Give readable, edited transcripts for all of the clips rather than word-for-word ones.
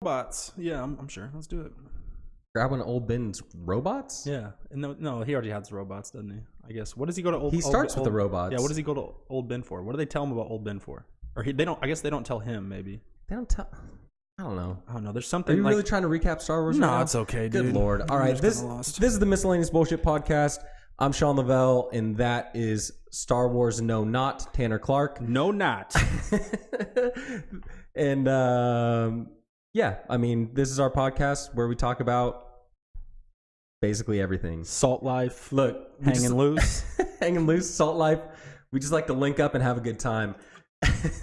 robots. Yeah, I'm sure. Let's do it. Grab one of Old Ben's robots? Yeah. And no, he already has robots, doesn't he? I guess. What does he go to Old Ben? He starts with the robots. Yeah, what does he go to Old Ben for? What do they tell him about Old Ben for? Or they don't, I guess they don't tell him, maybe. They don't tell... I don't know. There's something. Are you really trying to recap Star Wars? No, it's okay, dude. Good Lord. All right, this is the Miscellaneous Bullshit Podcast. I'm Sean Lavelle, and that is Star Wars No Not Tanner Clark. No Not. And yeah, I mean, this is our podcast where we talk about basically everything. Salt life. Look, hanging loose. Hanging loose, salt life. We just like to link up and have a good time.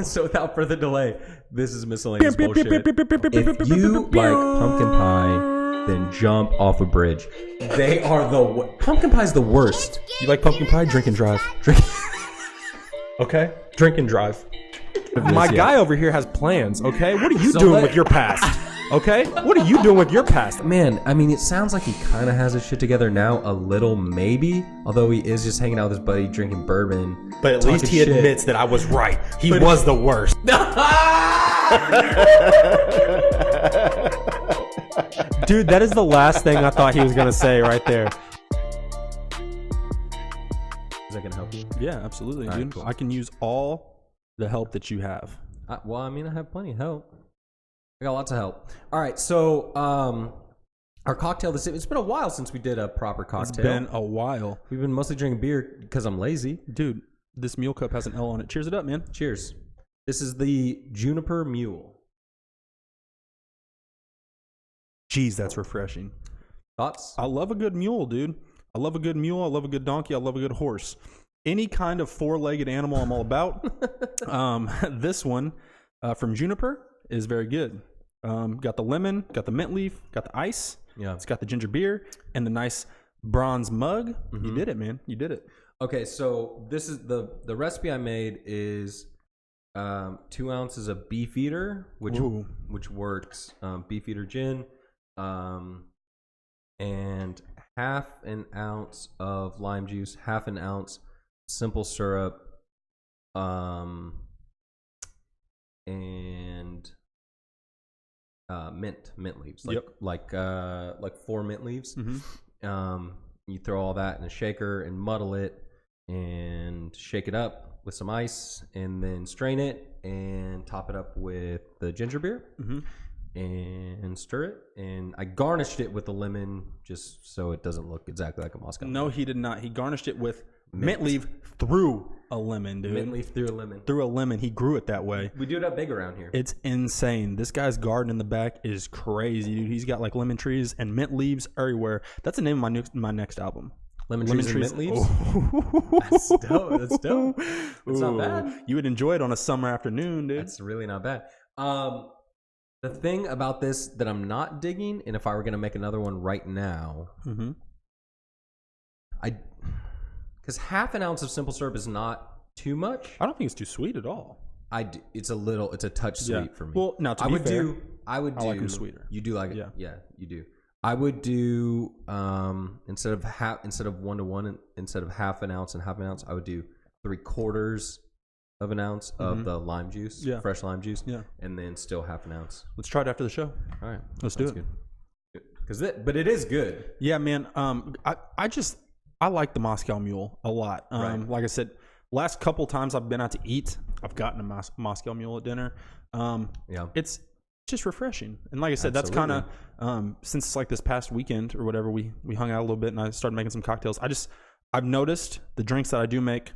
So without further delay, this is Miscellaneous Bullshit. If you like pumpkin pie, then jump off a bridge. They are pumpkin pie is the worst. You like pumpkin pie? Drink and drive. Okay? Drink and drive. My guy over here has plans, okay? What are you So doing with your past? Okay? What are you doing with your past? Man, I mean, it sounds like he kind of has his shit together now, a little maybe. Although he is just hanging out with his buddy, drinking bourbon. But at least he admits that I was right. He was the worst. Dude, that is the last thing I thought he was going to say right there. Is that going to help you? Yeah, absolutely, dude. Right, cool. I can use all the help that you have. Well, I mean, I have plenty of help. I got lots of help. All right, so our cocktail it's been a while since we did a proper cocktail. It's been a while. We've been mostly drinking beer because I'm lazy. Dude, this mule cup has an L on it. Cheers it up, man. Cheers. This is the Juniper Mule. Jeez, that's refreshing. Thoughts? I love a good mule, dude. I love a good mule. I love a good donkey. I love a good horse. Any kind of four-legged animal I'm all about. This one from Juniper is very good. Got the lemon, got the mint leaf, got the ice. Yeah. It's got the ginger beer and the nice bronze mug. Mm-hmm. You did it, man. You did it. Okay, so this is the recipe I made is 2 ounces of Beefeater, which works. Beefeater gin, and half an ounce of lime juice, half an ounce simple syrup, and mint leaves, like 4 mint leaves. Mm-hmm. You throw all that in a shaker and muddle it and shake it up with some ice and then strain it and top it up with the ginger beer. Mm-hmm. And stir it. And I garnished it with a lemon just so it doesn't look exactly like a Moscow. No, he did not. He garnished it with mint leaf through a lemon, dude. Mint leaf through a lemon. Through a lemon. He grew it that way. We do it up big around here. It's insane. This guy's garden in the back is crazy, dude. He's got like lemon trees and mint leaves everywhere. That's the name of my next album. Lemon trees and mint leaves? Oh. That's dope. That's dope. It's not bad. You would enjoy it on a summer afternoon, dude. That's really not bad. The thing about this that I'm not digging, and if I were going to make another one right now, mm-hmm. Because half an ounce of simple syrup is not too much. I don't think it's too sweet at all. It's a touch sweet for me. Well, now to be fair, I like them sweeter. You do like it, yeah, you do. I would do instead of 1-to-1, instead of half an ounce and half an ounce, I would do 3/4 of an ounce of the lime juice, fresh lime juice, and then still half an ounce. Let's try it after the show. All right, let's do it. Good. But it is good. Yeah, man. I like the Moscow Mule a lot. Right. Like I said, last couple times I've been out to eat, I've gotten a Moscow Mule at dinner. It's just refreshing. And like I said, Absolutely. that's kind of since like this past weekend or whatever, we hung out a little bit and I started making some cocktails. I've noticed the drinks that I do make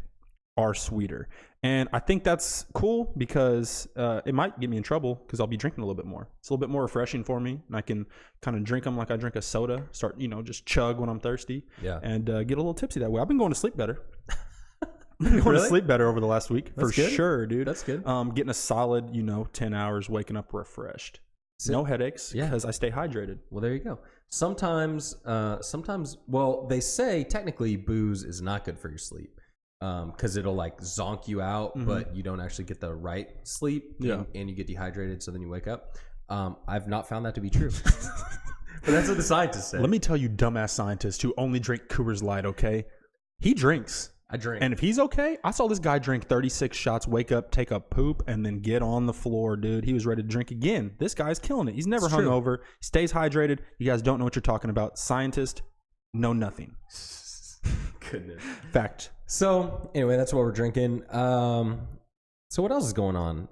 are sweeter. And I think that's cool because it might get me in trouble because I'll be drinking a little bit more. It's a little bit more refreshing for me, and I can kind of drink them like I drink a soda. Start, just chug when I'm thirsty, and get a little tipsy that way. I've been going to sleep better. Going to sleep better over the last week. That's for sure, dude. That's good. Getting a solid, 10 hours, waking up refreshed. No headaches because I stay hydrated. Well, there you go. Sometimes, well, they say technically booze is not good for your sleep. Because it'll like zonk you out, but you don't actually get the right sleep, and you get dehydrated, so then you wake up. I've not found that to be true, but that's what the scientists say. Let me tell you, dumbass scientist who only drink Coors Light. Okay, he drinks. I drink. And if he's okay, I saw this guy drink 36 shots, wake up, take a poop, and then get on the floor, dude. He was ready to drink again. This guy's killing it. He's never hungover. Stays hydrated. You guys don't know what you're talking about. Scientists know nothing. Goodness. Fact. So anyway, that's what we're drinking. So what else is going on?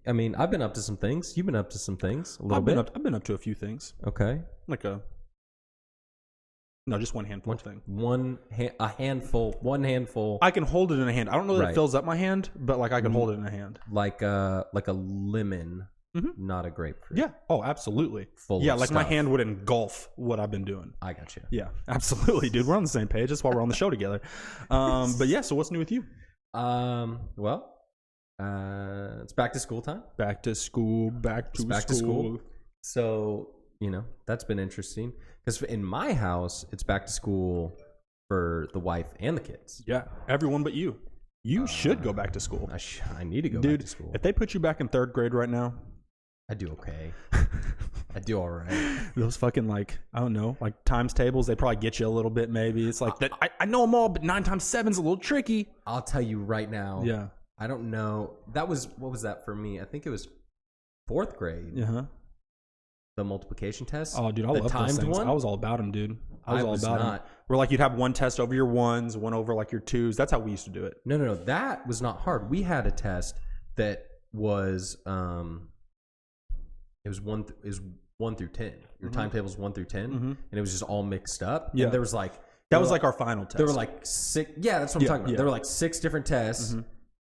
I've been up to some things. You've been up to some things a little bit. I've been up to a few things. Okay. Just one handful thing. One handful. I can hold it in a hand. I don't know that it fills up my hand, but like I can hold it in a hand. Like a lemon, not a grapefruit. Yeah. Oh, absolutely. Like stuff. My hand would engulf what I've been doing. I got you. Yeah, absolutely, dude. We're on the same page. That's why we're on the show together. But yeah, so what's new with you? It's back to school time. Back to school. So, that's been interesting. Because in my house, it's back to school for the wife and the kids. Yeah, everyone but you. You should go back to school. I need to go back to school. If they put you back in 3rd grade right now, I do okay. I do all right. Those fucking times tables, they probably get you a little bit maybe. It's like, I know them all, but 9 times 7's a little tricky. I'll tell you right now. Yeah. I don't know. What was that for me? I think it was 4th grade. Uh-huh. The multiplication test. Oh, dude, I love those things. I was all about them, dude. I was all about them. Where you'd have one test over your 1s, one over your 2s. That's how we used to do it. No. That was not hard. We had a test that was it was 1 through 10. Your timetable's 1 through 10, and it was just all mixed up. Yeah. And there was that was our final test. There were 6. Yeah, that's what I'm talking about. There were 6 different tests.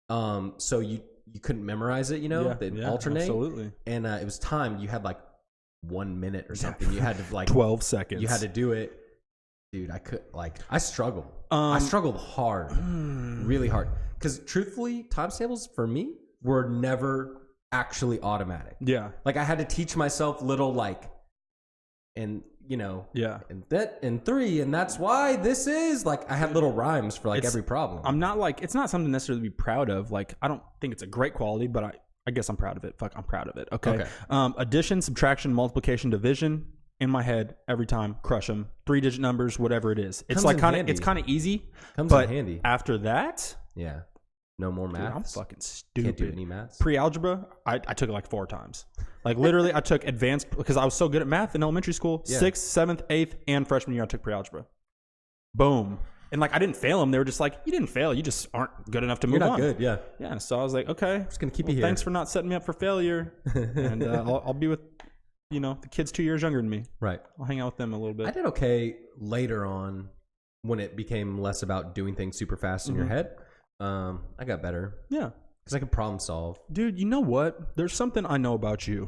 So you couldn't memorize it, they'd alternate. Absolutely. And it was timed. You had 1 minute or something. You had to 12 seconds. You had to do it. Dude, I struggled. I struggled hard. Really hard. Because truthfully, times tables for me were never actually automatic. Yeah. I had to teach myself little and and 3, and that's why this is I had little rhymes for every problem. I'm not it's not something necessarily to be proud of. I don't think it's a great quality, but I guess I'm proud of it. I'm proud of it. Okay. Addition, subtraction, multiplication, division. In my head, every time, crush them. 3-digit numbers, whatever it is. It's it's kind of easy. Comes in handy. After that, yeah, no more math. I'm fucking stupid. Can't do any maths. Pre-algebra, I took it 4 times. Literally, I took advanced because I was so good at math in elementary school. Yeah. 6th, 7th, 8th, and freshman year, I took pre-algebra. Boom. And I didn't fail them. They were just you didn't fail. You just aren't good enough to move on. You're not good, yeah. Yeah, so I was okay. I'm just going to keep you here. Thanks for not setting me up for failure. And I'll be with, the kids 2 years younger than me. Right. I'll hang out with them a little bit. I did okay later on when it became less about doing things super fast in your head. I got better. Yeah. Because I could problem solve. Dude, you know what? There's something I know about you.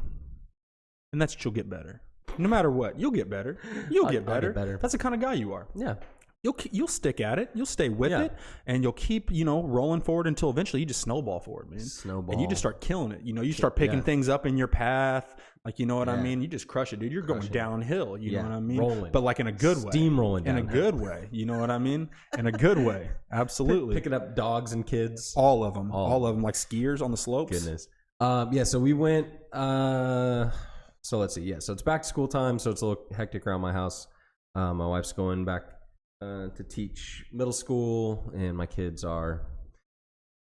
And that's that you'll get better. No matter what, you'll get better. You'll get better. That's the kind of guy you are. Yeah. You'll stick at it. You'll stay with it, and you'll keep rolling forward until eventually you just snowball forward, man. And you just start killing it. You start picking things up in your path. You know what I mean? You just crush it, dude. You're going downhill. You know what I mean? Rolling, but in a good way. Steamrolling downhill. In a good way. You know what I mean? In a good way. Absolutely. Picking up dogs and kids. All of them. All of them, like skiers on the slopes. Goodness. So we went. So let's see. Yeah. So it's back to school time. So it's a little hectic around my house. My wife's going back to teach middle school, and my kids are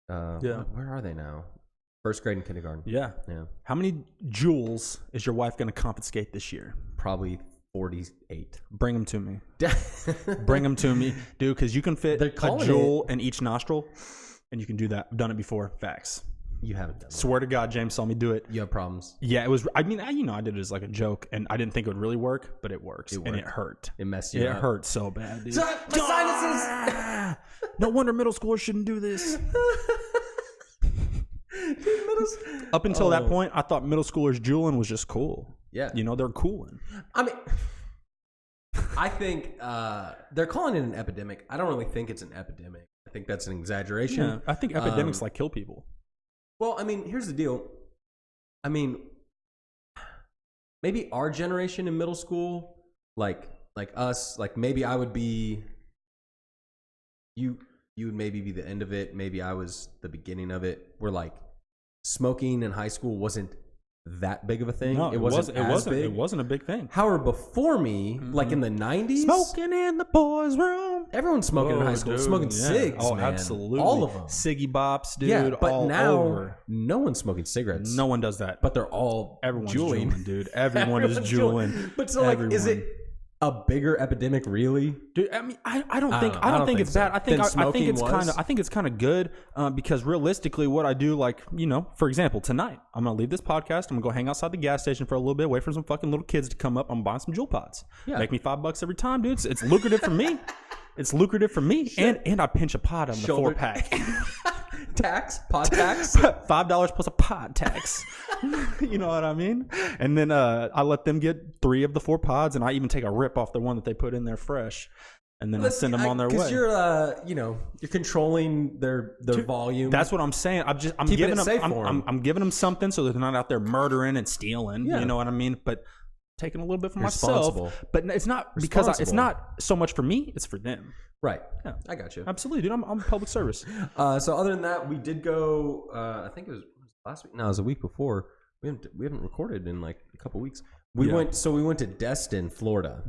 where are they now? 1st grade and kindergarten. Yeah. How many jewels is your wife going to confiscate this year? Probably 48. Bring them to me. Bring them to me, dude, because you can fit a jewel in each nostril, and you can do that. I've done it before. Facts. You haven't done that. Swear to God, James saw me do it. You have problems. Yeah, it was. I mean, I did it as a joke, and I didn't think it would really work, but it works, and it hurt. It messed you up. It hurt so bad, dude. My sinuses. No wonder middle schoolers shouldn't do this. Up until that point, I thought middle schoolers juuling was just cool. Yeah, they're cooling. I mean, I think they're calling it an epidemic. I don't really think it's an epidemic. I think that's an exaggeration. Yeah, I think epidemics kill people. Well, I mean, here's the deal. I mean, maybe our generation in middle school, like us, maybe I would be, you would maybe be the end of it. Maybe I was the beginning of it. Where smoking in high school wasn't that big of a thing. No, it wasn't big. It wasn't a big thing. However, before me, like in the 90s, Smoking in the boys' room. everyone's smoking in high school, Dude, smoking yeah. cigs. Oh, man. absolutely. All of them. Ciggy bops, dude. Yeah, but all now over. no one's smoking cigarettes. No one does that. But they're all Everyone's juuling. juuling, dude. Everyone is juuling. But so, like, is it a bigger epidemic, really? Dude, I mean, I don't think it's bad. I think it's kind of good because realistically, what I do, like, you know, for example, tonight I'm gonna leave this podcast. I'm gonna go hang outside the gas station for a little bit, wait for some fucking little kids to come up. I'm buying some Juul pods. Yeah. Make me $5 every time, dude. It's lucrative for me. It's lucrative for me, and I pinch a pod on the 4-pack. Pod tax, $5 plus a pod tax. You know what I mean? And then I let them get 3 of the 4 pods, and I even take a rip off the one that they put in there fresh, and then I send them on their way. Because you're controlling their volume. That's what I'm saying. I'm giving them I'm giving them something so that they're not out there murdering and stealing. Yeah. You know what I mean? But taking a little bit for myself. But it's not because it's not so much for me. It's for them. Right. Yeah, I got you. Absolutely, dude. I'm public service. So other than that, we did go. I think it was last week. No, it was a week before. We haven't recorded in like a couple weeks. We went to Destin, Florida.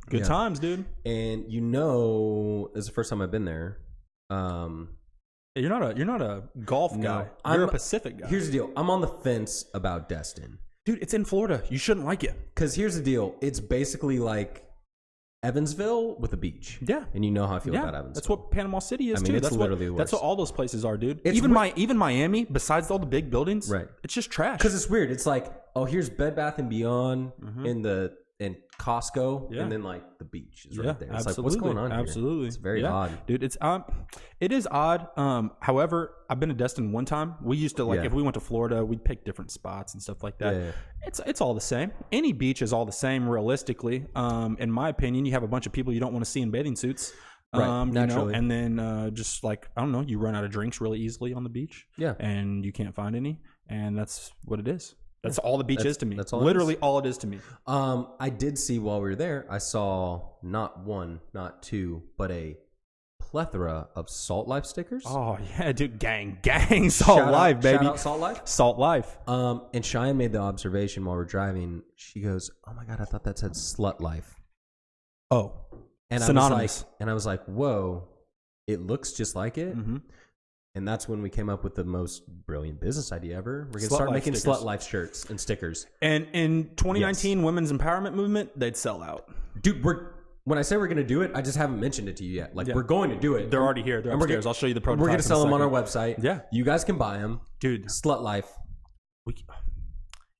Good times, dude. And it's the first time I've been there. You're not a golf guy. You're a Pacific guy. Here's the deal. I'm on the fence about Destin. Dude, it's in Florida. You shouldn't like it. Because here's the deal. It's basically like Evansville with a beach. Yeah. And you know how I feel about Evansville. That's what Panama City is, too. It's literally the worst. That's what all those places are, dude. Even Miami, besides all the big buildings, right? It's just trash. Because it's weird. It's like, oh, here's Bed Bath & Beyond in Costco, and then like the beach is right there. It's like, what's going on here? Absolutely. It's very odd. Dude, it is odd. However, I've been to Destin one time. We used to if we went to Florida, we'd pick different spots and stuff like that. Yeah. It's all the same. Any beach is all the same realistically. In my opinion, you have a bunch of people you don't want to see in bathing suits. Right, naturally. And then just like, I don't know, you run out of drinks really easily on the beach. Yeah. And you can't find any. And that's what it is. That's all the beach is to me. That's all literally all it is to me. I did see while we were there, I saw not 1, not 2, but a plethora of Salt Life stickers. Oh yeah, dude, gang, Salt Life, baby. Shout out Salt Life. Salt Life. And Cheyenne made the observation while we're driving. She goes, "Oh my god, I thought that said Slut Life." Oh, and synonymous. I was like, "Whoa, it looks just like it." Mm-hmm. And that's when we came up with the most brilliant business idea ever. We're going to start making Slut Life shirts and stickers. And in 2019 women's empowerment movement, they'd sell out. Dude, when I say we're going to do it, I just haven't mentioned it to you yet. Like, we're going to do it. They're already here. They're upstairs. I'll show you the prototype. We're going to sell them on our website. Yeah. You guys can buy them. Dude. Slut Life. It could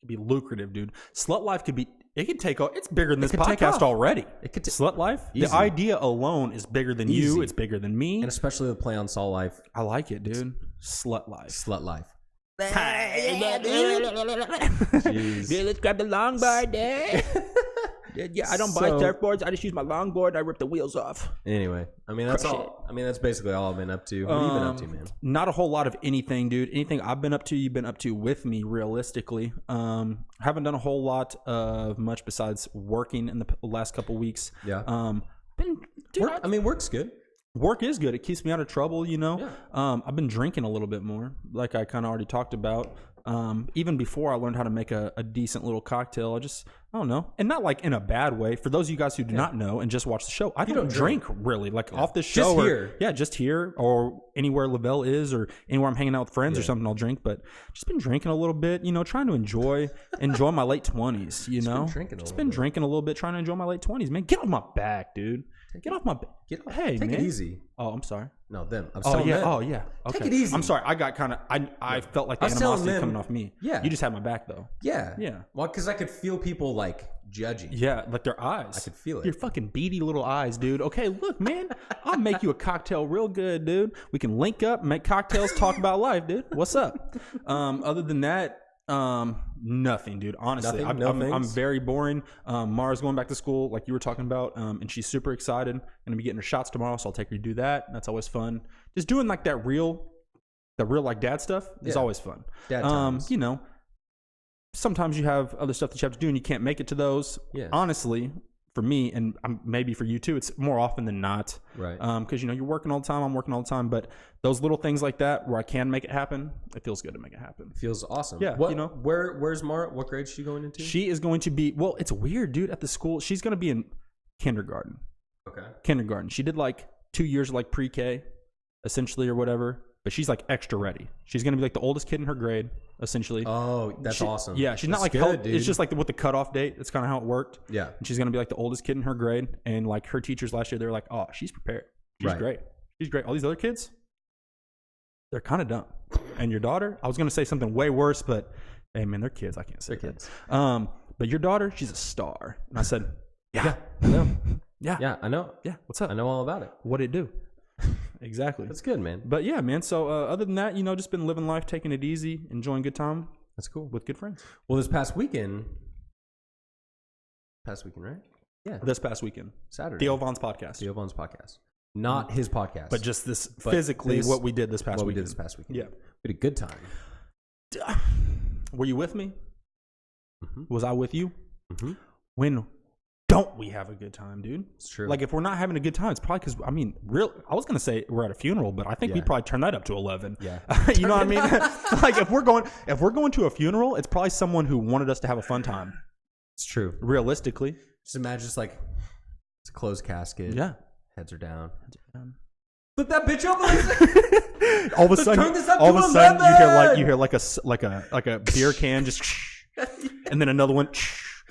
be lucrative, dude. Slut Life could be... It could take off. It's bigger than this podcast already. It could Slut Life. Easy. The idea alone is bigger than you. It's bigger than me. And especially the play on Salt Life. I like it, dude. Slut Life. Slut Life. Jeez. Dude, let's grab the longboard, dude. Yeah, I don't buy surfboards. I just use my longboard. I rip the wheels off. Anyway, I mean, that's all. I mean, that's basically all I've been up to. What have you been up to, man? Not a whole lot of anything, dude. Anything I've been up to, you've been up to with me, realistically. Haven't done a whole lot of much besides working in the last couple weeks. Yeah. Work's good. Work is good. It keeps me out of trouble, you know. Yeah. I've been drinking a little bit more, like I kind of already talked about. Even before I learned how to make a decent little cocktail, I don't know. And not like in a bad way. For those of you guys who do not know and just watch the show, I don't drink really. Like off this show. Just here. Yeah, just here or anywhere Lavelle is or anywhere I'm hanging out with friends or something, I'll drink. But just been drinking a little bit, you know, trying to enjoy my late 20s, you know. Just been drinking a little bit, trying to enjoy my late 20s, man. Get off my back, dude. Get off my back. Hey, take man. it easy. Oh, I'm sorry. No, them. Oh yeah. Okay. Take it easy. I'm sorry. I got kind of. I felt like the animosity coming off me. Yeah. You just had my back though. Yeah. Well, because I could feel people like judging. Yeah, like their eyes. I could feel it. Your fucking beady little eyes, dude. Okay, look, man. I'll make you a cocktail real good, dude. We can link up, make cocktails, talk about life, dude. What's up? Other than that, nothing, dude. Honestly, I'm very boring. Mara's going back to school, like you were talking about, and she's super excited. Gonna be getting her shots tomorrow, so I'll take her to do that. That's always fun. Just doing like that real like dad stuff is always fun. Dad times. You know, sometimes you have other stuff that you have to do, and you can't make it to those. Yeah. Honestly, for me, and maybe for you too, it's more often than not. Right. Because, you know, you're working all the time. I'm working all the time. But those little things like that where I can make it happen, it feels good to make it happen. Feels awesome. Yeah. What, you know, where's Mara? What grade is she going into? She is going to be, well, it's weird, dude, at the school. She's going to be in kindergarten. Okay. Kindergarten. She did like 2 years of like pre-K, essentially, or whatever. But she's like extra ready. She's going to be like the oldest kid in her grade, essentially. Oh, that's awesome. Yeah, she's not like good, it's just like with the cutoff date. That's kind of how it worked. Yeah. And she's going to be like the oldest kid in her grade. And like her teachers last year, they were like, oh, she's prepared. She's great. She's great. All these other kids, they're kind of dumb. And your daughter, I was going to say something way worse, but hey, man, they're kids. I can't say they're that. kids. But your daughter, she's a star. And I said, yeah, I know. Yeah, I know. Yeah, what's up? I know all about it. What'd it do? Exactly. That's good, man. But yeah, man. So other than that, you know, just been living life, taking it easy, enjoying good time. That's cool. With good friends. Well, this past weekend, right? Yeah. This past weekend. Saturday. Theo Von's podcast. Not his podcast. But just physically what we did this past weekend. What we did this past weekend. Yeah. We had a good time. Were you with me? Mm-hmm. Was I with you? Mm-hmm. When don't we have a good time, dude? It's true. Like, if we're not having a good time, it's probably because, I mean, I was going to say we're at a funeral, but I think we'd probably turn that up to 11. Yeah. You know what I mean? Like, if we're going to a funeral, it's probably someone who wanted us to have a fun time. It's true. Realistically. Just imagine it's like, it's a closed casket. Yeah. Heads are down. Flip that bitch over. All of a sudden, you hear like a beer can just, and then another one.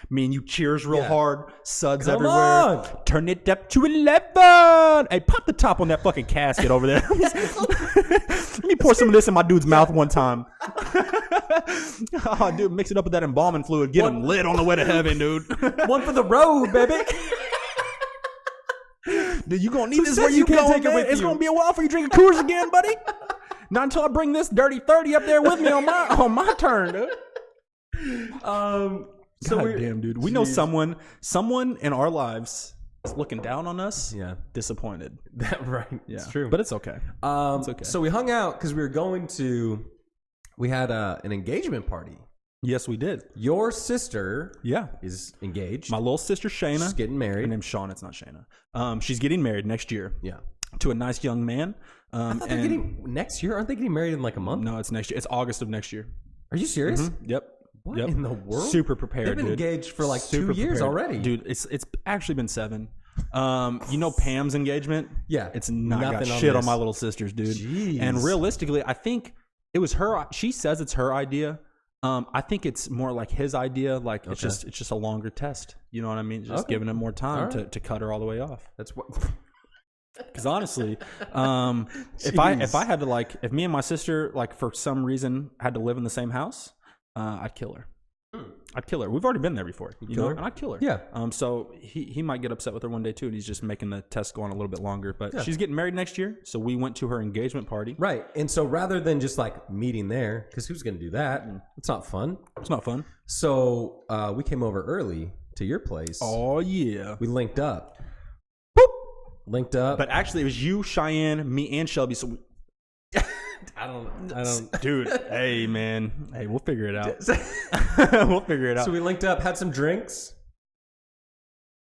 Me and you cheers real hard. Suds Come everywhere. on. Turn it up to 11. Hey, pop the top on that fucking casket over there. Let me pour some of this in my dude's mouth one time. Oh, dude, mix it up with that embalming fluid. Get him lit on the way to heaven, dude. One for the road, baby. Dude, you gonna need this where you can't take it with you. It's gonna be a while for you drinking Coors again, buddy. Not until I bring this dirty 30 up there with me on my turn, dude. So God damn, dude. We know someone in our lives is looking down on us. Yeah. Disappointed. Right. Yeah. It's true. But it's okay. It's okay. So we hung out because we had an engagement party. Yes, we did. Your sister is engaged. My little sister, Shayna. She's getting married. Her name's Shawn. It's not Shayna. She's getting married next year. Yeah. To a nice young man. I thought they're getting next year. Aren't they getting married in like a month? No, it's next year. It's August of next year. Are you serious? Mm-hmm. Yep. What in the world? Super prepared. They've been engaged for like 2 years already, dude. It's actually been 7. You know Pam's engagement? Yeah, it's not got shit on my little sisters, dude. Jeez. And realistically, I think it was her. She says it's her idea. I think it's more like his idea. Like it's just a longer test. You know what I mean? Just giving him more time to cut her all the way off. That's what. Because honestly, if I had to if me and my sister for some reason had to live in the same house, I'd kill her. I'd kill her. We've already been there before, you know, and I'd kill her. Yeah. So he might get upset with her one day too, and he's just making the test go on a little bit longer. But she's getting married next year, so we went to her engagement party. Right. And so rather than just meeting there, because who's going to do that? It's not fun. It's not fun. So we came over early to your place. Oh yeah. We linked up. Boop. Linked up. But actually, it was you, Cheyenne, me, and Shelby. So. I don't. Dude, hey, man. Hey, we'll figure it out. We'll figure it out. So we linked up, had some drinks.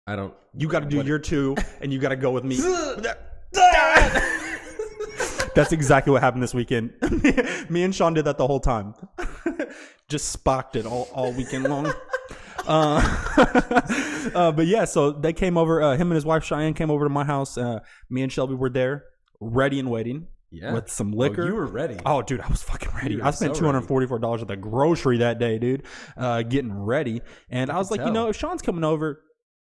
You got to do your 2, and you got to go with me. That's exactly what happened this weekend. Me and Sean did that the whole time. Just spocked it all weekend long. But yeah, so they came over. Him and his wife Cheyenne came over to my house. Me and Shelby were there, ready and waiting. Yeah. With some liquor. You were ready. Oh, dude, I was fucking ready. I spent $244 at the grocery that day, dude, getting ready. And I was like, if Sean's coming over,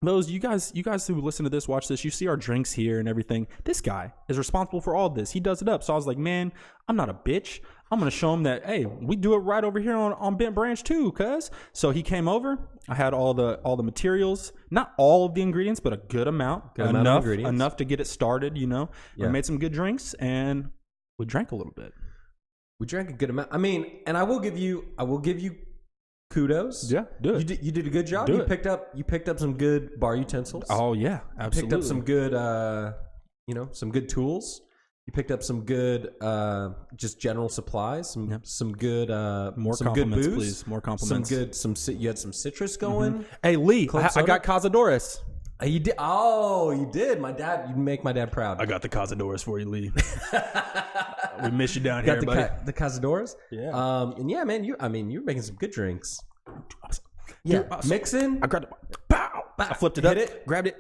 you guys who listen to this, watch this, you see our drinks here and everything. This guy is responsible for all this. He does it up. So I was like, man, I'm not a bitch. I'm going to show him that, hey, we do it right over here on Bent Branch too, cuz. So he came over. I had all the materials, not all of the ingredients, but a good amount. Enough to get it started, you know. Yeah. We made some good drinks and we drank a little bit. We drank a good amount. I mean, and I will give you kudos. Yeah, do it. You did a good job. You picked up some good bar utensils. Oh yeah, absolutely. Picked up some good some good tools. You picked up some good just general supplies, some good more some compliments, good booze, please. More compliments. You had some citrus going. Mm-hmm. Hey Lee, I got Cazadores. You did. Oh, you did. My dad. You make my dad proud. I got the Cazadores for you, Lee. We miss you down here, buddy. The Cazadores. Yeah. And yeah, man. You're making some good drinks. Yeah. Dude, mixing. I grabbed it. Pow! I flipped it up. Hit it. Grabbed it.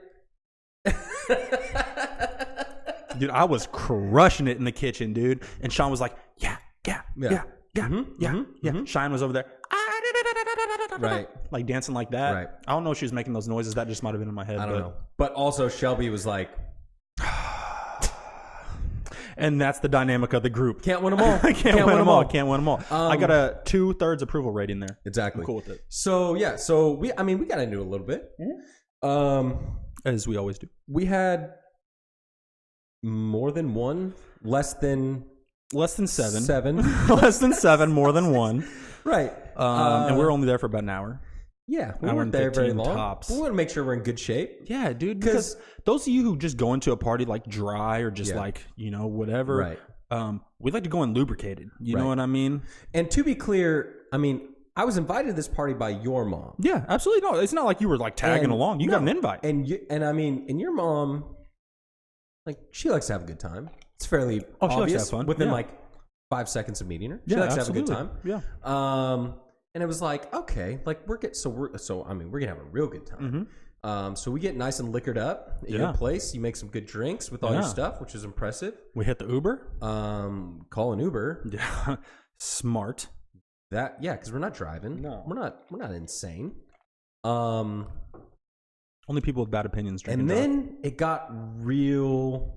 Dude, I was crushing it in the kitchen, dude. And Sean was like, yeah. Shine was over there. Right. Like dancing like that. Right. I don't know if she was making those noises. That just might have been in my head. I don't know. But also Shelby was like, and that's the dynamic of the group. Can't win them all. Can't win them all. Can't win them all. I got a 2/3 approval rating there. Exactly. I'm cool with it. So yeah. So we got into it a little bit. As we always do. We had more than one, less than 7. 7. Less than 7, more than 1. Right. And we were only there for about an hour. Yeah, we Hour weren't and there very 15 long. tops. We want to make sure we're in good shape. Yeah, dude. Because those of you who just go into a party like dry or just like, whatever. Right. We like to go in lubricated. You know what I mean? And to be clear, I was invited to this party by your mom. Yeah, absolutely. No, it's not like you were like tagging along. You got an invite. And your mom, like, she likes to have a good time. It's fairly obvious. She likes to have fun. Within like 5 seconds of meeting her. She likes to have a good time. Yeah. And it was like, okay, like we're gonna have a real good time. Mm-hmm. So we get nice and liquored up at your place. You make some good drinks with all your stuff, which is impressive. We hit the Uber. Call an Uber. Yeah. Smart. Because we're not driving. No, we're not insane. Only people with bad opinions drink. And then it got real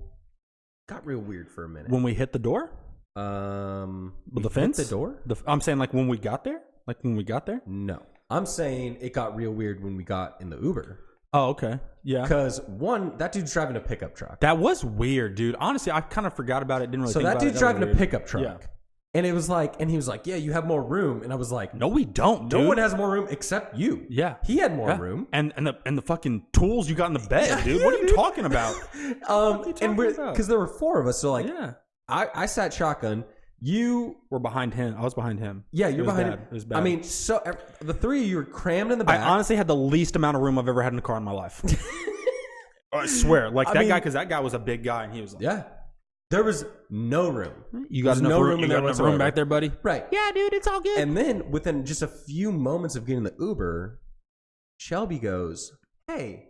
weird for a minute. When we hit the door? The fence? The door? I'm saying like when we got there? Like when we got there? No. I'm saying it got real weird when we got in the Uber. Oh, okay. Yeah. Because one, that dude's driving a pickup truck. That was weird, dude. Honestly, I kind of forgot about it. Didn't really think about it. So that dude's driving a pickup truck. Yeah. And it was like, and he was like, yeah, you have more room. And I was like, no, we don't, dude. No one has more room except you. Yeah. He had more room. And the fucking tools you got in the bed, dude. What are you talking about? Because there were 4 of us. So like, I sat shotgun. You were behind him. I was behind him. Yeah, you're behind him. It was bad. So the 3 of you were crammed in the back. I honestly had the least amount of room I've ever had in a car in my life. I swear. Like guy, because that guy was a big guy and he was like, yeah. There was no room. You got enough room in there. Room back there, buddy. Right. Yeah, dude, it's all good. And then within just a few moments of getting the Uber, Shelby goes, "Hey,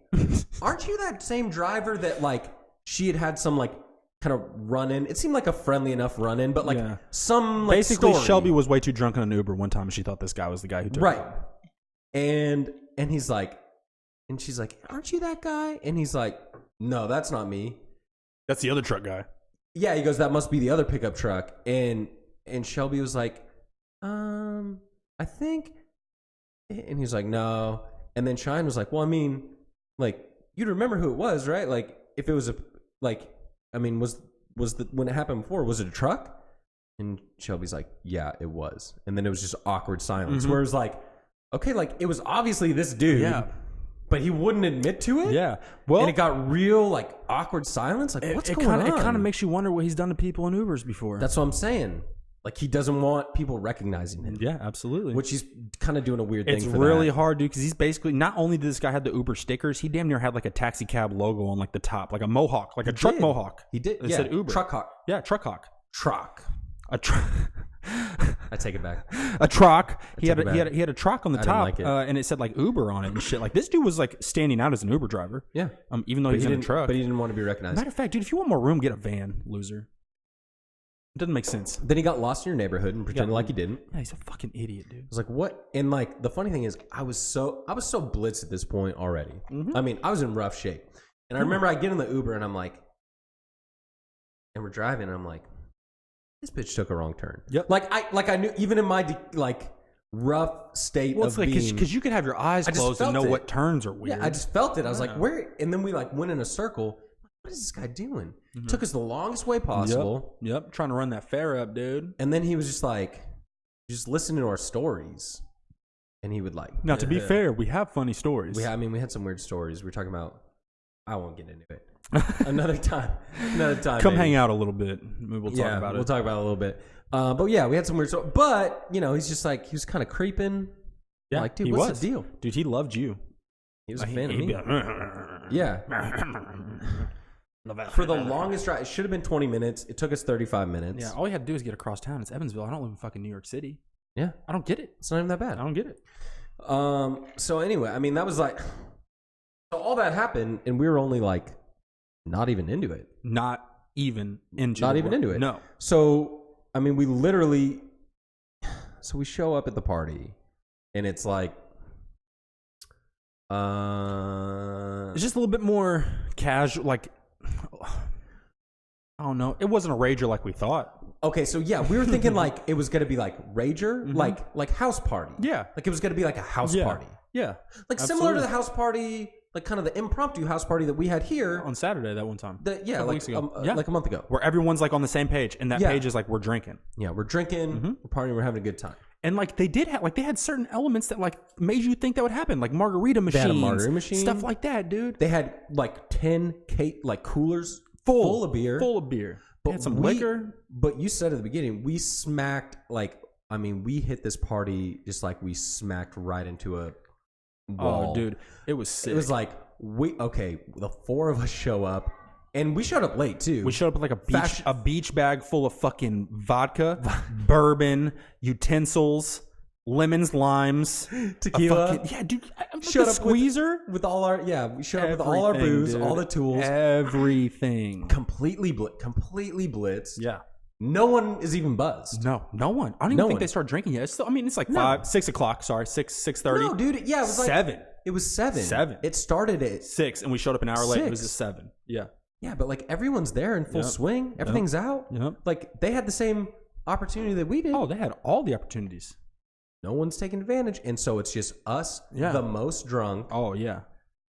aren't you that same driver that like she had some like kind of run in? It seemed like a friendly enough run in, but like some like basically story. Shelby was way too drunk in an Uber one time and she thought this guy was the guy who took right. her. And he's like, and she's like, aren't you that guy? And he's like, no, that's not me. That's the other truck guy. Yeah, he goes, that must be the other pickup truck. And Shelby was like, I think. And he's like, no. And then Shine was like, well, I mean, like, you'd remember who it was, right? Like, if it was when it happened before, was it a truck? And Shelby's like, yeah, it was. And then it was just awkward silence where it was like, okay, like, it was obviously this dude. Yeah. But he wouldn't admit to it. Yeah. Well, and it got real, like, awkward silence. Like, what's going on? It kind of makes you wonder what he's done to people in Ubers before. That's what I'm saying. Like, he doesn't want people recognizing him. Yeah, absolutely. Which he's kind of doing a weird thing. It's really hard, dude, because he's basically, not only did this guy have the Uber stickers, he damn near had like a taxi cab logo on like the top, like a mohawk, like a truck mohawk. He did. It said Uber. Truck hawk. Yeah, truck hawk. Truck. A truck. I take it back. A truck. He had a truck on the top, like it. and it said like Uber on it and shit. Like this dude was like standing out as an Uber driver. Yeah. Even though he was in a truck. But he didn't want to be recognized. Matter of fact, dude, if you want more room, get a van, loser. It doesn't make sense. Then he got lost in your neighborhood and pretended like he didn't. Yeah, he's a fucking idiot, dude. I was like, what? And like the funny thing is, I was so blitzed at this point already. Mm-hmm. I mean, I was in rough shape. And I remember I get in the Uber and I'm like, and we're driving and I'm like, this bitch took a wrong turn. Yep. Like I knew, even in my like rough state of being, because you could have your eyes closed and know what turns are weird. Yeah, I just felt it. I was like, where? And then we like went in a circle. What is this guy doing? Mm-hmm. Took us the longest way possible. Yep. Trying to run that fare up, dude. And then he was just like, just listening to our stories. And he would like. Now, to be fair, we have funny stories. We had some weird stories. We were talking about. I won't get into it. Another time. Come hang out a little bit. Maybe we'll talk about it. We'll talk about it a little bit. But yeah, we had some weird stories. But he's just like, he was kind of creeping. Yeah, like, dude, what's the deal? Dude, he loved you. He was a fan of me. Yeah. For the longest drive, it should have been 20 minutes. It took us 35 minutes. Yeah, all we had to do is get across town. It's Evansville. I don't live in fucking New York City. Yeah. I don't get it. It's not even that bad. I don't get it. So anyway, I mean, that was like, so all that happened, and we were only like, not even into it. Not even into it. No. So, I mean, we literally, so we show up at the party, and it's like, it's just a little bit more casual, like, I don't know. It wasn't a rager like we thought. Okay, so yeah, we were thinking like it was gonna be like rager, like house party. Yeah, like it was gonna be like a house party. Yeah, like similar to the house party, like kind of the impromptu house party that we had here on Saturday that one time. Like a month ago, where everyone's like on the same page, and that page is like we're drinking. Yeah, we're drinking, we're partying, we're having a good time. And like they had certain elements that like made you think that would happen, like margarita machines, they had a margarita machine, stuff like that, dude. They had like 10 like coolers full of beer. But had some liquor. But you said at the beginning, we smacked we hit this party just like we smacked right into a wall. Oh, dude, it was sick. It was like the four of us show up, and we showed up late too. We showed up with like a beach bag full of fucking vodka, bourbon, utensils, lemons, limes, tequila. Yeah, dude. Showed up squeezer with all our we showed up with all our booze, dude. All the tools, everything. Completely blitzed. Yeah. No one is even buzzed. No one. I don't even think they started drinking yet. It's still, I mean, it's like 6 o'clock. Sorry, 6:30. No, dude. Yeah, it was 7. Like, it was 7. It started at 6, and we showed up an hour late. It was at 7. Yeah. Yeah, but like everyone's there in full swing. Everything's out. Yep. Like they had the same opportunity that we did. Oh, they had all the opportunities. No one's taking advantage, and so it's just us, the most drunk. Oh yeah,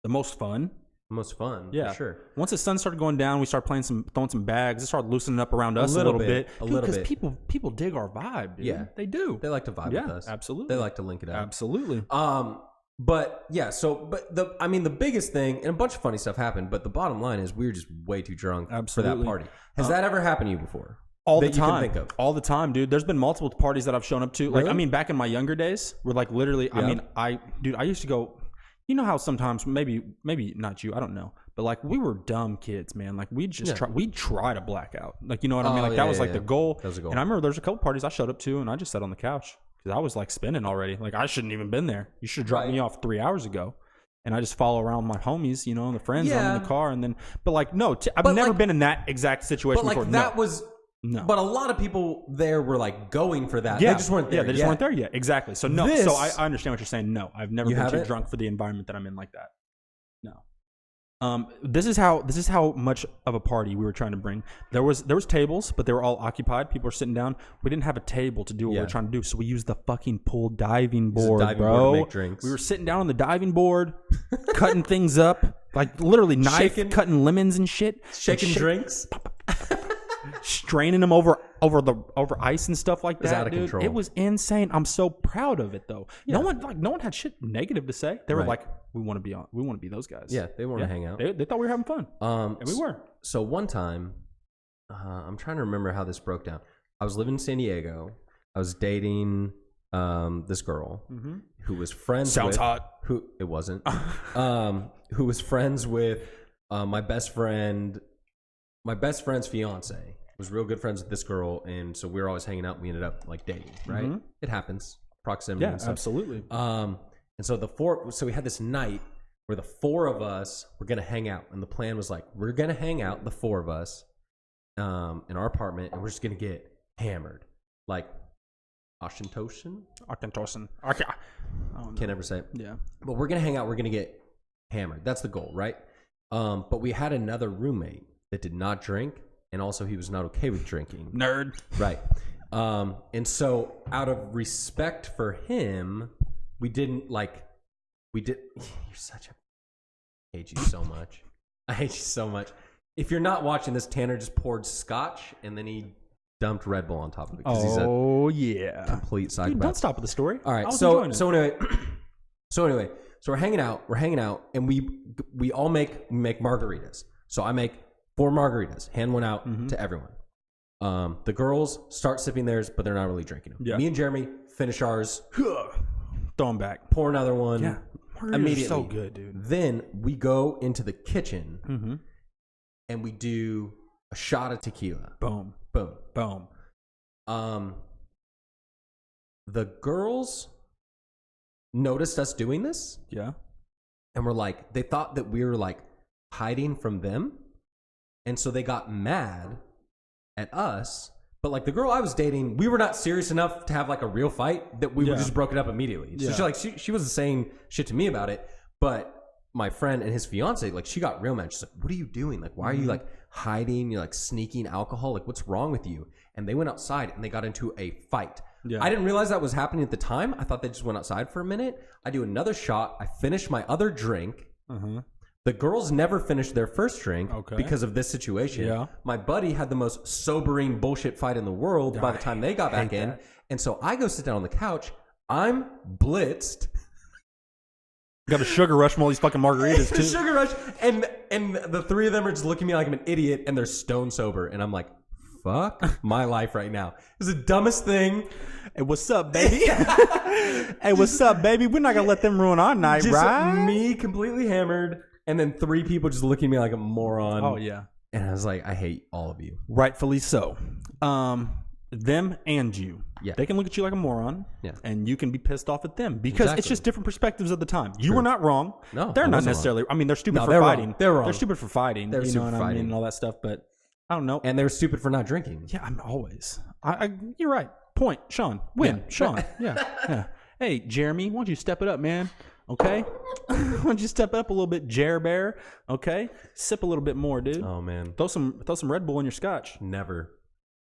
the most fun. Most fun, yeah, for sure. Once the sun started going down, we started throwing some bags. It started loosening up around us a little bit. Because people dig our vibe, dude. Yeah, they do. They like to vibe with us. Absolutely. They like to link it up. Absolutely. But yeah, the biggest thing, and a bunch of funny stuff happened, but the bottom line is we were just way too drunk for that party. Has that ever happened to you before? All the time. All the time, dude. There's been multiple parties that I've shown up to. Like, I mean, back in my younger days, where like literally, I used to go. You know how sometimes maybe not you, I don't know, but like we were dumb kids, man. Like we just we try to black out. Like, you know what I mean? Like that was like the goal. That was the goal. And I remember there's a couple parties I showed up to, and I just sat on the couch because I was like spinning already. Like I shouldn't even been there. You should have dropped me off 3 hours ago. And I just follow around my homies, you know, and the friends. I'm in the car, and then, but like no, I've never been in that exact situation before. That was. No. But a lot of people there were like going for that. Yeah. They just weren't there. Yeah, they just weren't there yet. Exactly. So no. So I understand what you're saying. No, I've never been too drunk for the environment that I'm in like that. No. This is how much of a party we were trying to bring. There was tables, but they were all occupied. People were sitting down. We didn't have a table to do what we were trying to do, so we used the fucking pool diving board, bro. To make drinks. We were sitting down on the diving board, cutting things up, like literally cutting lemons and shit, shaking drinks. Straining them over ice and stuff like that. It was out of control. It was insane. I'm so proud of it though. Yeah. No one had shit negative to say. They were like, we want to be those guys. Yeah, they want to hang out. They thought we were having fun. And we were. So one time, I'm trying to remember how this broke down. I was living in San Diego. I was dating this girl who was friends with. Sounds hot. Who it wasn't. Who was friends with my best friend. My best friend's fiance was real good friends with this girl, and so we were always hanging out. And we ended up like dating, right? It happens, proximity. Yeah, absolutely. And so we had this night where the four of us were gonna hang out, and the plan was like we're gonna hang out, the four of us, in our apartment, and we're just gonna get hammered, like Oshentoshin. Can't ever say it. Yeah, but we're gonna hang out. We're gonna get hammered. That's the goal, right? But we had another roommate that did not drink, and also he was not okay with drinking. Nerd. Right. And so out of respect for him, you're such a, I hate you so much. I hate you so much. If you're not watching this, Tanner just poured scotch and then he dumped Red Bull on top of it. Yeah. Complete psychopath. Dude, don't stop with the story. All right. So anyway, we're hanging out, and we all make margaritas. So I make 4 margaritas, hand one out to everyone. The girls start sipping theirs, but they're not really drinking them. Yeah. Me and Jeremy finish ours. Throw them back. Pour another one. Yeah. Immediately. So good, dude. Then we go into the kitchen and we do a shot of tequila. Boom. Boom. Boom. The girls noticed us doing this. Yeah. And we're like, they thought that we were like hiding from them. And so they got mad at us. But like the girl I was dating, we were not serious enough to have like a real fight that we were just broken up immediately. So she wasn't saying shit to me about it. But my friend and his fiance, like she got real mad. She's like, what are you doing? Like, why are you like hiding? You're like sneaking alcohol. Like, what's wrong with you? And they went outside and they got into a fight. Yeah. I didn't realize that was happening at the time. I thought they just went outside for a minute. I do another shot. I finish my other drink. The girls never finished their first drink because of this situation. Yeah. My buddy had the most sobering bullshit fight in the world by the time they got back in. And so I go sit down on the couch. I'm blitzed. Got a sugar rush from all these fucking margaritas too. Sugar rush. And the three of them are just looking at me like I'm an idiot and they're stone sober. And I'm like, fuck my life right now. It's the dumbest thing. Hey, what's up, baby? Hey, what's up, baby? We're not going to let them ruin our night, just right? Me completely hammered. And then three people just looking at me like a moron. Oh, yeah. And I was like, I hate all of you. Rightfully so. Them and you. Yeah. They can look at you like a moron. Yeah. And you can be pissed off at them because it's just different perspectives of the time. You were not wrong. No. They're not necessarily. Wrong. I mean, they're stupid for fighting. Wrong. They're wrong. They're stupid for fighting. They're you know what I mean? And all that stuff. But I don't know. And they're stupid for not drinking. Yeah, I'm always. You're right. Point. Sean. Win. Yeah. Sean. Yeah. Hey, Jeremy, why don't you step it up, man? Okay? Why don't you step it up a little bit, Jer Bear? Okay? Sip a little bit more, dude. Oh, man. Throw some Red Bull in your scotch. Never.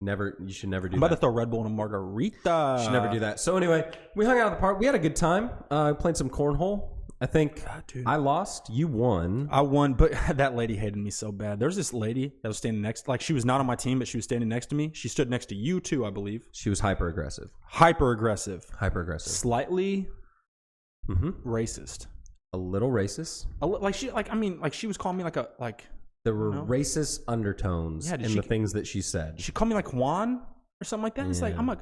You should never do that. I'm about to throw Red Bull in a margarita. You should never do that. So anyway, we hung out at the park. We had a good time. Played some cornhole. I think I lost. You won. I won, but that lady hated me so bad. There was this lady that was standing next, like she was not on my team, but she was standing next to me. She stood next to you too, I believe. She was hyper aggressive. Slightly racist. A little racist. She was calling me like. There were racist undertones in the things that she said. She called me like Juan or something like that. Yeah. It's like, I'm like,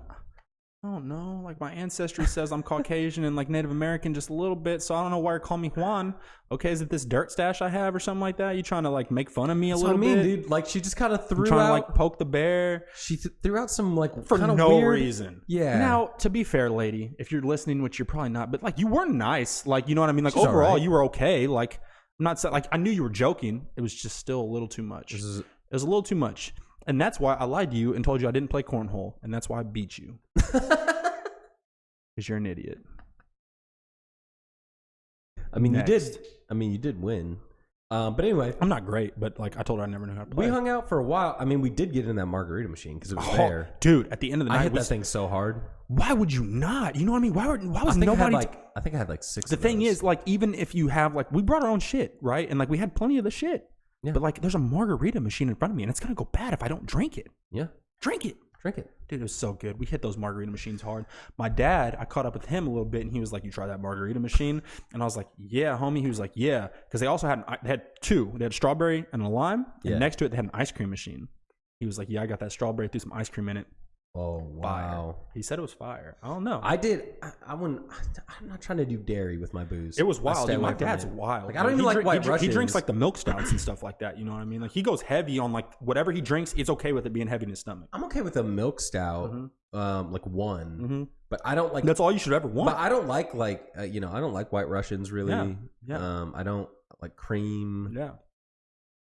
I don't know. Like my ancestry says I'm Caucasian and like Native American just a little bit. So I don't know why you're calling me Juan. Okay, is it this dirt stash I have or something like that? You trying to like make fun of me a little bit? Dude. Like she just kind of threw trying out. To like poke the bear. She threw out some like for no weird reason. Yeah. Now, to be fair, lady, if you're listening, which you're probably not, but like you were nice. Like, you know what I mean? Like overall, you were okay. Like, I'm not saying, like, I knew you were joking. It was just still a little too much. It was a little too much. And that's why I lied to you and told you I didn't play cornhole. And that's why I beat you. Because you're an idiot. I mean, you did win. But anyway. I'm not great, but like I told her I never knew how to play. We hung out for a while. I mean, we did get in that margarita machine because it was there. Dude, at the end of the night. I hit that thing so hard. Why would you not? You know what I mean? Why was nobody... I think I had like 6 The thing is, like, even if you have, like, we brought our own shit, right? And, like, we had plenty of the shit. Yeah. But, like, there's a margarita machine in front of me, and it's going to go bad if I don't drink it. Yeah. Drink it. Dude, it was so good. We hit those margarita machines hard. My dad, I caught up with him a little bit, and he was like, you try that margarita machine? And I was like, yeah, homie. He was like, yeah. Because they also had 2. They had strawberry and a lime, and next to it, they had an ice cream machine. He was like, yeah, I got that strawberry, threw some ice cream in it. Oh, wow. Fire. He said it was fire. I don't know. I did. I'm not trying to do dairy with my booze. It was wild. Dude, my dad's wild. Like, I don't even like White Russians. He drinks like the milk stouts and stuff like that. You know what I mean? Like he goes heavy on like whatever he drinks. It's okay with it being heavy in his stomach. I'm okay with a milk stout, like one. But I don't like. That's all you should ever want. But I don't like I don't like White Russians really. Yeah. I don't like cream. Yeah.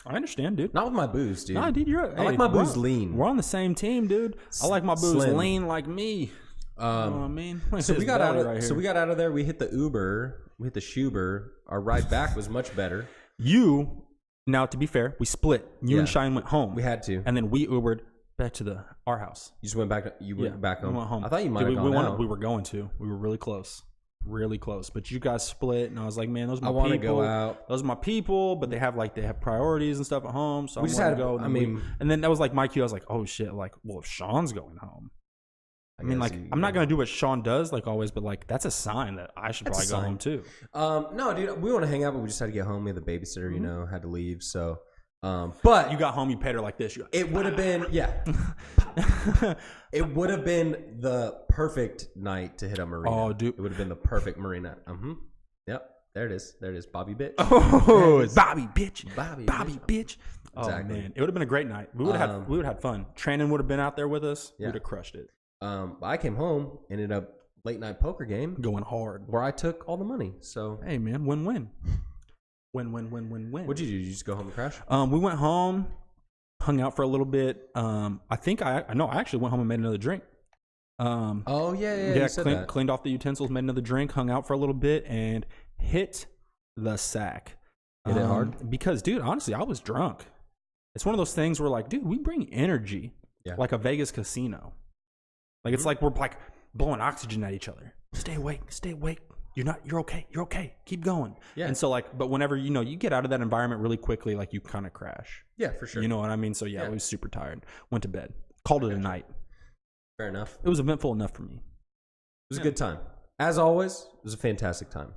I understand, dude. Not with my booze, dude. Nah, dude, I like my booze lean. We're on the same team, dude. I like my booze lean like me. You know what I mean? So we got out of there. We hit the Uber. We hit the Schuber. Our ride back was much better. Now to be fair, we split. You and Shine went home. We had to. And then we Ubered back to our house. You just went back. You went back home. We went home. I thought you might have gone out. We were going to. We were really close. But you guys split, and I was like, man, those are my people. I want to go out. Those are my people, but they have priorities and stuff at home, so we just had to go. And then that was like my cue. I was like, oh shit, like, well, if Sean's going home, I mean, like, I'm not gonna do what Sean does, like always, but like that's a sign that I should probably go home too. No, dude, we want to hang out, but we just had to get home. We had the babysitter, you know, had to leave, so. But you got home, you paid her like this. It would have been, it would have been the perfect night to hit a marina. Oh, dude, it would have been the perfect marina. Yep. There it is. Bobby bitch. Oh, it's Bobby bitch. Bobby bitch. Oh Exactly. man, it would have been a great night. We would have had fun. Trannon would have been out there with us. Yeah. We'd have crushed it. I came home, ended up late night poker game Going hard. where I took all the money. So Hey man, win-win. Win. what'd you do? Did you just go home and crash? We went home, hung out for a little bit. I actually went home and made another drink. Oh yeah. You said that. Cleaned off the utensils, made another drink, hung out for a little bit, and hit the sack. Hit it hard? Because, dude, honestly, I was drunk. It's one of those things where, like, dude, we bring energy, like a Vegas casino. Like, it's like we're like blowing oxygen at each other. Stay awake. You're okay. Keep going. Yeah. And so, like, but whenever, you get out of that environment really quickly, like, you kind of crash. Yeah, for sure. You know what I mean? So, yeah, I was super tired. Went to bed. Called it a night. Fair enough. It was eventful enough for me. It was a good time. As always, it was a fantastic time.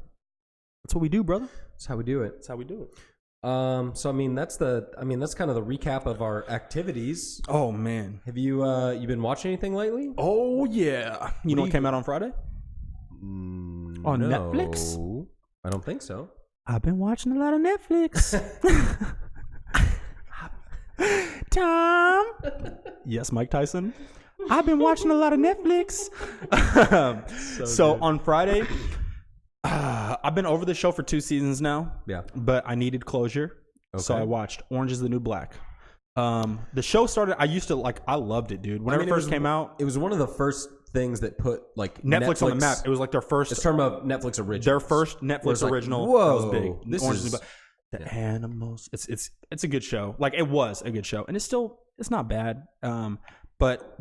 That's what we do, brother. That's how we do it. That's how we do it. So that's kind of the recap of our activities. Oh man, have you been watching anything lately? Oh yeah, you know what came out on Friday? On Netflix? I don't think so. I've been watching a lot of Netflix. Tom. Yes, Mike Tyson. I've been watching a lot of Netflix. So on Friday, I've been over the show for 2 seasons now. Yeah. But I needed closure. Okay. So I watched Orange is the New Black. The show started, I loved it, dude. When it first came out. It was one of the first things that put like Netflix on the map. It was like their first. It's talking about Netflix original. Their first Netflix original. Whoa. That was big. This is the animals. It's a good show. Like it was a good show. And it's not bad. But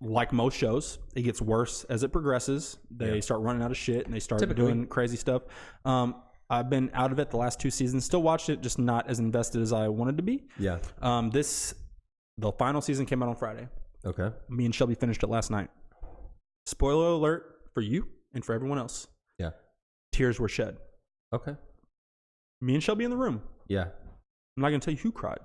like most shows, it gets worse as it progresses. They start running out of shit and they start doing crazy stuff. I've been out of it the last 2 seasons. Still watched it, just not as invested as I wanted to be. Yeah. The final season came out on Friday. Okay. Me and Shelby finished it last night. Spoiler alert for you and for everyone else. Yeah. Tears were shed. Okay. Me and Shelby in the room. Yeah. I'm not gonna tell you who cried.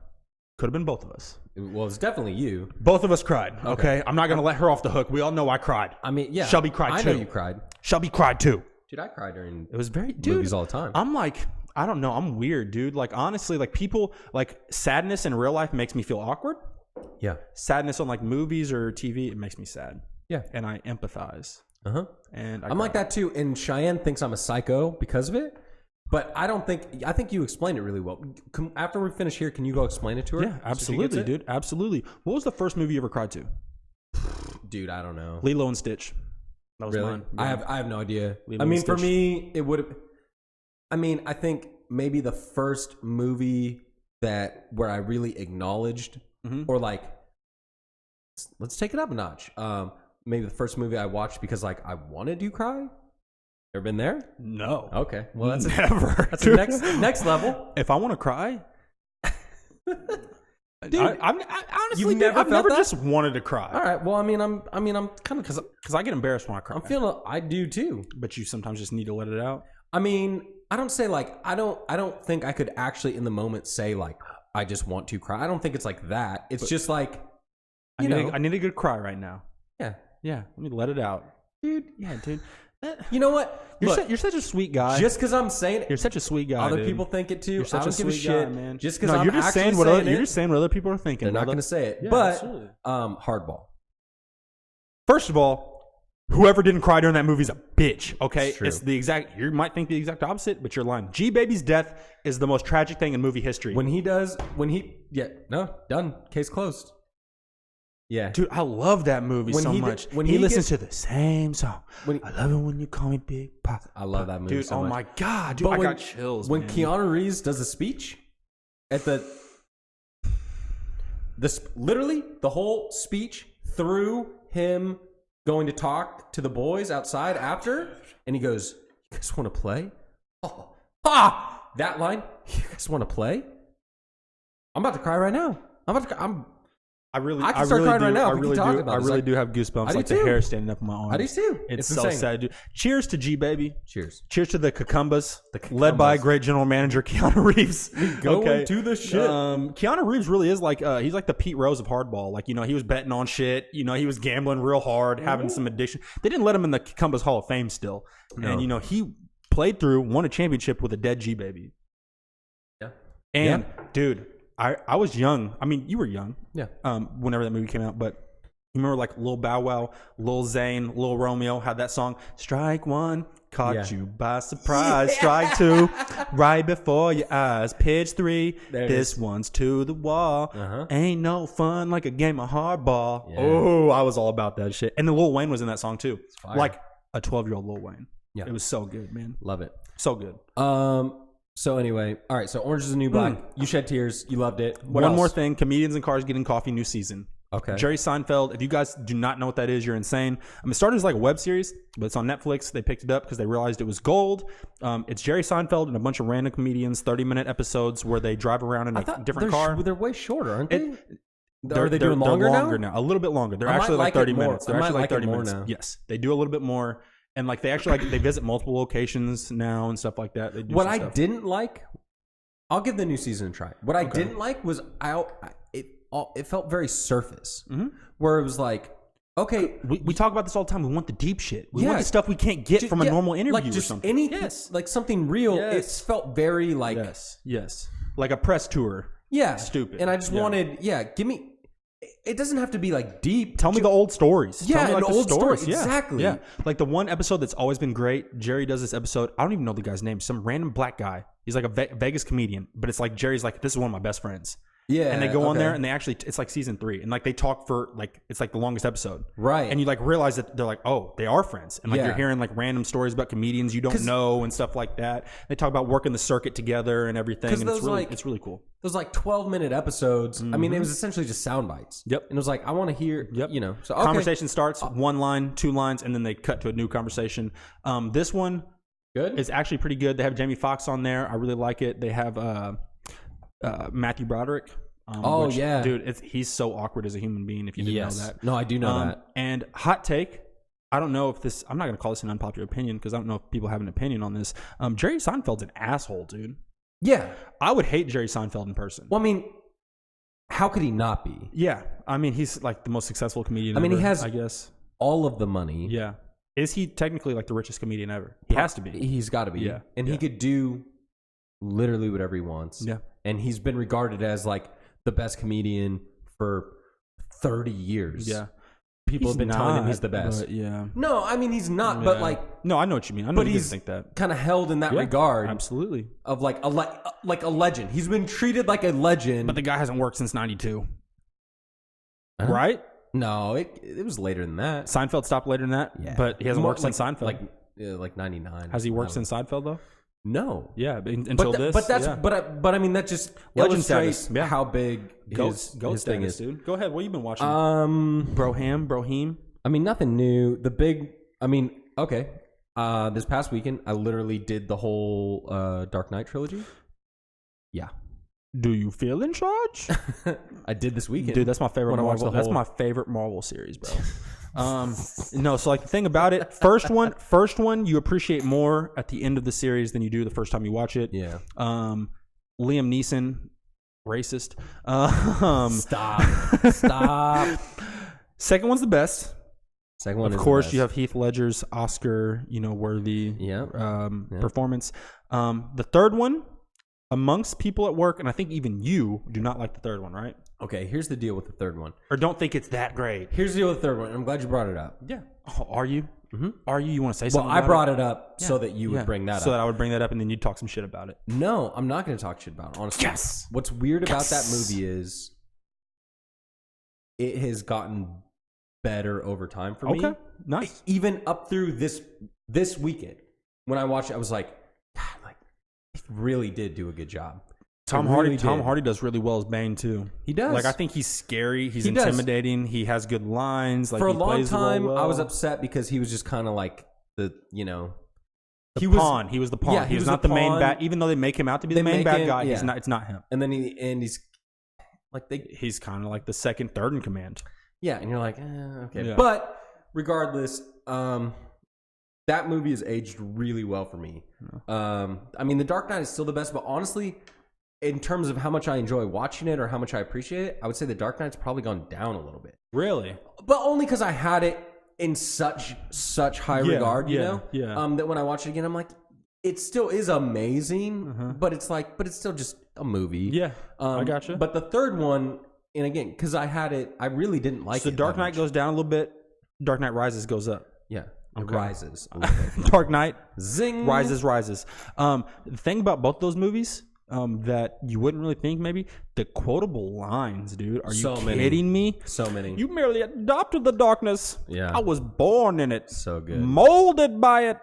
Could have been both of us. Well, it's definitely you. Both of us cried. Okay. I'm not gonna let her off the hook. We all know I cried. I mean, yeah. Shelby cried too. I know you cried. Shelby cried too. Dude, I cry during it was very movies all the time. I'm like, I don't know. I'm weird, dude. Like honestly, like people like sadness in real life makes me feel awkward. Yeah. Sadness on like movies or TV, it makes me sad. Yeah. And I empathize. Uh-huh. And I'm like that too. And Cheyenne thinks I'm a psycho because of it. But I think you explained it really well. After we finish here, can you go explain it to her? Yeah, absolutely, dude. Absolutely. What was the first movie you ever cried to? Dude, I don't know. Lilo and Stitch. That was really? mine. Yeah. I have no idea. Lilo and Stitch. For me, it would have. I think maybe the first movie where I really acknowledged or like, let's take it up a notch. Maybe the first movie I watched because like I wanted to cry. Ever been there? No. Okay. Well, that's never. That's the next level. If I want to cry, dude, I honestly, I've never just wanted to cry. All right. Well, I'm kind of because I get embarrassed when I cry. I do too. But you sometimes just need to let it out. I mean, I don't say like I don't think I could actually in the moment say like I just want to cry. I don't think it's like that. It's just like I need a good cry right now. Yeah. Yeah. Let me let it out, dude. Yeah, dude. You know what? You're such a sweet guy. Just because I'm saying it, you're such a sweet guy. Other people think it too. You're such I don't give a sweet shit, guy, man. Just because you're just saying what other people are thinking. They're not going to say it. Yeah, but absolutely. Hardball. First of all, whoever didn't cry during that movie is a bitch. Okay, True. It's the exact. You might think the exact opposite, but you're lying. G Baby's death is the most tragic thing in movie history. Done. Case closed. Yeah, dude, I love that movie so much. When he listens to the same song, I love it when you call me Big Pop. I love that movie, dude. so much. My god, dude, I got chills. When man. Keanu Reeves does a speech at literally the whole speech through him going to talk to the boys outside after, and he goes, "You guys want to play?" That line. You guys want to play? I'm about to cry right now. I can start crying right now. I really do have goosebumps, like the hair standing up on my arms. I do too. It's so sad, dude. Cheers to G Baby. Cheers. Cheers to the Cucumbas, led by great general manager Keanu Reeves. Going to the shit. Keanu Reeves really is like he's like the Pete Rose of hardball. Like, he was betting on shit. He was gambling real hard, having some addiction. They didn't let him in the Cucumbas Hall of Fame still, and played through, won a championship with a dead G Baby. Yeah. And dude, I was young. I mean, you were young. Yeah. Whenever that movie came out, but you remember like Lil Bow Wow, Lil Zane, Lil Romeo had that song, Strike One, caught you by surprise. Strike two, right before your eyes. Pitch three, this one's to the wall. Ain't no fun like a game of hardball. Yeah. Oh, I was all about that shit. And then Lil Wayne was in that song too. Like a 12-year-old Lil Wayne. Yeah. It was so good, man. Love it. So good. So anyway, all right. So Orange is the New Black. You shed tears. You loved it. One more thing. Comedians in Cars Getting Coffee, new season. Okay. Jerry Seinfeld. If you guys do not know what that is, you're insane. It started as like a web series, but it's on Netflix. They picked it up because they realized it was gold. It's Jerry Seinfeld and a bunch of random comedians, 30-minute episodes where they drive around in a different car. They're way shorter, aren't they? Are they doing longer now? A little bit longer. They're actually like 30 minutes. They're actually like 30 minutes. Now. Yes. They do a little bit more. And like they actually they visit multiple locations now and stuff like that. They do what I didn't like, I'll give the new season a try. What I didn't like was it felt very surface, where it was like, okay, we talk about this all the time. We want the deep shit. We want the stuff we can't get from a normal interview like just or something. Anything, like something real. Yes. It felt very like yes, like a press tour. Yeah, stupid. And I just wanted, give me. It doesn't have to be like deep. Tell me the old stories. Yeah, Tell me, like, the old stories. Exactly. Yeah, like the one episode that's always been great. Jerry does this episode. I don't even know the guy's name. Some random black guy. He's like a Vegas comedian, but it's like Jerry's like, this is one of my best friends. Yeah, and they go on there and they actually, it's like season 3, and like they talk for like it's like the longest episode, right? And you like realize that they're like, oh, they are friends, and like you're hearing like random stories about comedians you don't know and stuff like that. They talk about working the circuit together and everything, and it's really cool. Those like 12-minute episodes. I mean, it was essentially just sound bites. Yep, and it was like I want to hear. Yep, you know, so conversation starts 1 line, 2 lines, and then they cut to a new conversation. This one, good. It's actually pretty good. They have Jamie Foxx on there. I really like it. They have Matthew Broderick. Dude, he's so awkward as a human being. If you didn't know that, no, I do know that. And hot take, I don't know if this. I'm not going to call this an unpopular opinion because I don't know if people have an opinion on this. Jerry Seinfeld's an asshole, dude. Yeah, I would hate Jerry Seinfeld in person. Well, I mean, how could he not be? Yeah, I mean, he's like the most successful comedian. I mean, he has, I guess, all of the money. Yeah, is he technically like the richest comedian ever? He has to be. He's got to be. Yeah, and he could do literally whatever he wants. Yeah, and he's been regarded as like the best comedian for 30 years. Yeah. People have been telling him he's the best. Yeah. No, I mean, he's not, but like... No, I know what you mean. I know you think that. Kind of held in that regard. Absolutely. Of like a legend. He's been treated like a legend. But the guy hasn't worked since 92. Right? No, it was later than that. Seinfeld stopped later than that, but he hasn't worked since Seinfeld. Like 99. Has he worked since Seinfeld, though? No. Yeah, until this. But I mean, that just legend illustrates status. how big his thing is, dude. Go ahead. What have you been watching? Broham. I mean, nothing new. Okay. This past weekend, I literally did the whole Dark Knight trilogy. Yeah. Do you feel in charge? I did this weekend, dude. That's my favorite Marvel. That's my favorite Marvel series, bro. No, so like the thing about it, first one you appreciate more at the end of the series than you do the first time you watch it. Yeah. Liam Neeson, racist. Stop. Second one's the best. Second one, of course, you have Heath Ledger's Oscar, worthy performance. The third one, amongst people at work, and I think even you do not like the third one, right? Okay, here's the deal with the third one. Or don't think it's that great. Here's the deal with the third one. I'm glad you brought it up. Yeah. Oh, are you? Mm-hmm. Are you? You want to say something about it? Well, I brought it up so that you would bring that up. So that I would bring that up and then you'd talk some shit about it. No, I'm not going to talk shit about it, honestly. Yes! What's weird about that movie is it has gotten better over time for me. Okay, nice. Even up through this weekend. When I watched it, I was like, God, like, it really did do a good job. Tom Hardy does really well as Bane too. He does. Like, I think he's scary. He's intimidating. He has good lines. Like, for a he long plays time, well. I was upset because he was just kind of like the pawn. He was the pawn. Yeah, he was not the main bad. Even though they make him out to be the main bad guy, he's not. It's not him. And then he's like he's kind of like the second, third in command. Yeah, and you're like, okay. Yeah. But regardless, that movie has aged really well for me. Yeah. I mean, The Dark Knight is still the best, but honestly, in terms of how much I enjoy watching it or how much I appreciate it, I would say The Dark Knight's probably gone down a little bit. Really? But only because I had it in such high regard, you know? Yeah. That when I watch it again, I'm like, it still is amazing, but it's still just a movie. Yeah, I gotcha. But the third one, and again, because I really didn't like it. So Dark Knight goes down a little bit. Dark Knight Rises goes up. Yeah, it Okay. rises a little bit. Dark Knight Zing. rises. The thing about both those movies that you wouldn't really think, maybe the quotable lines, dude. Are you kidding me? So many. You merely adopted the darkness. Yeah. I was born in it. So good. Molded by it.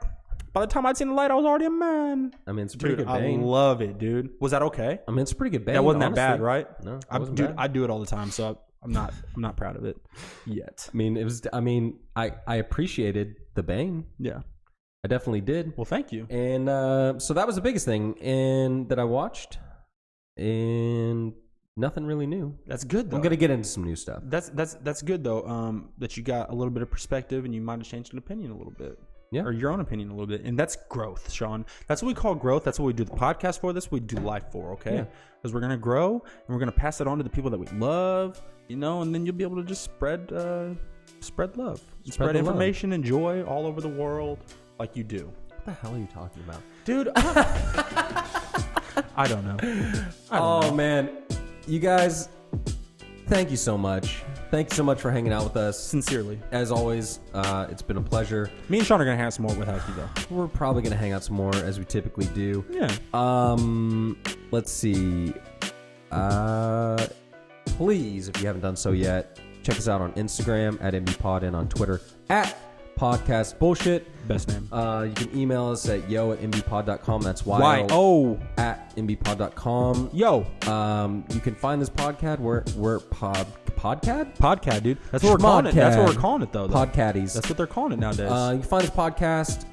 By the time I'd seen the light, I was already a man. I mean, it's a pretty Dude, good I bane. love it, dude. Was that okay? I mean, it's a pretty good bane. That wasn't honestly. that bad, right? No, it Dude, wasn't bad. I do it all the time, so I'm not proud of it yet. I mean, it was. I mean, I appreciated the bane. Yeah. I definitely did. Well, thank you. And so that was the biggest thing, and that I watched, and nothing really new. That's good, though. I'm gonna get into some new stuff. That's good though. That you got a little bit of perspective and you might have changed an opinion a little bit. Yeah. Or your own opinion a little bit. And that's growth, Sean. That's what we call growth. That's what we do the podcast for. That's what we do life for, okay? Because we're gonna grow and we're gonna pass it on to the people that we love, and then you'll be able to just spread love. Spread information and joy all over the world like you do. What the hell are you talking about, Dude, I don't know. Man, you guys, thank you so much. Thank you so much for hanging out with us. Sincerely. As always, it's been a pleasure. Me and Sean are gonna hang out some more without you though. We're probably gonna hang out some more as we typically do. Yeah. Let's see. Please, if you haven't done so yet, check us out on Instagram at MBPod and on Twitter at Podcast Bullshit. Best name. You can email us at yo@mbpod.com. That's Y-O at mbpod.com. Yo. You can find this podcast where podcast, dude. That's what we're calling it. That's what we're calling it though. Podcaddies. That's what they're calling it nowadays. You can find this podcast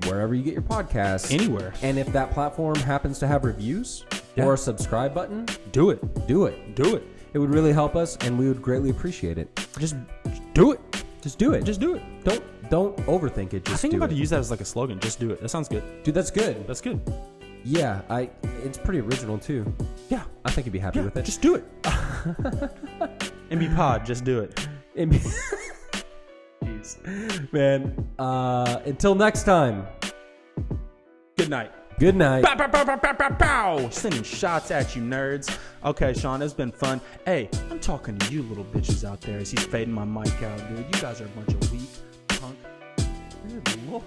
wherever you get your podcasts. Anywhere. And if that platform happens to have reviews or a subscribe button, do it. do it. Do it. It would really help us, and we would greatly appreciate it. Just do it. Just do it. Just do it. Don't overthink it. Just I think do I'm about it. to use that as like a slogan. Just do it. That sounds good. Dude, that's good. That's good. Yeah, it's pretty original too. Yeah. I think you'd be happy with it. Just do it. MBPod, just do it. Jeez. Man, until next time. Good night. Good night. Bow, bow, bow, bow, bow, bow, bow. Sending shots at you, nerds. Okay, Sean, it's been fun. Hey, I'm talking to you little bitches out there as he's fading my mic out, dude. You guys are a bunch of weak punk. Good Lord.